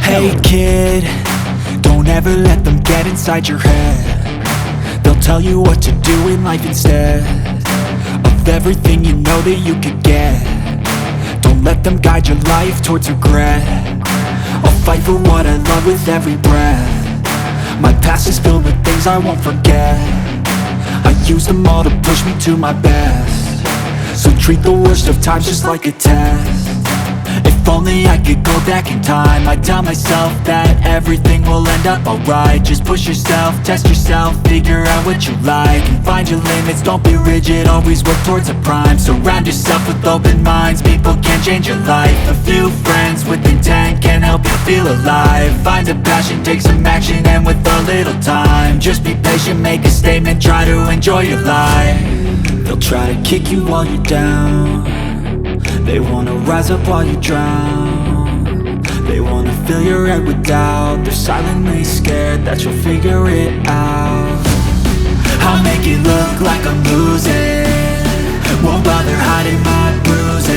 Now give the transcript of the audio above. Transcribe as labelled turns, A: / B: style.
A: Hey kid, don't ever let them get inside your head. They'll tell you what to do in life instead of everything you know that you could get. Don't let them guide your life towards regret. I'll fight for what I love with every breath. My past is filled with things I won't forget. I use them all to push me to my best. So treat the worst of times just like a test. If only I could go back in time, I'd tell myself that everything will end up alright. Just push yourself, test yourself, figure out what you like, and find your limits, don't be rigid, always work towards a prime. Surround yourself with open minds, people can change your life. A few friends with intent can help you feel alive. Find a passion, take some action, and with a little time, just be patient, make a statement, try to enjoy your life. They'll try to kick you while you're down. They wanna rise up while you drown. They wanna fill your head with doubt. They're silently scared that you'll figure it out. I'll make it look like I'm losing, won't bother hiding my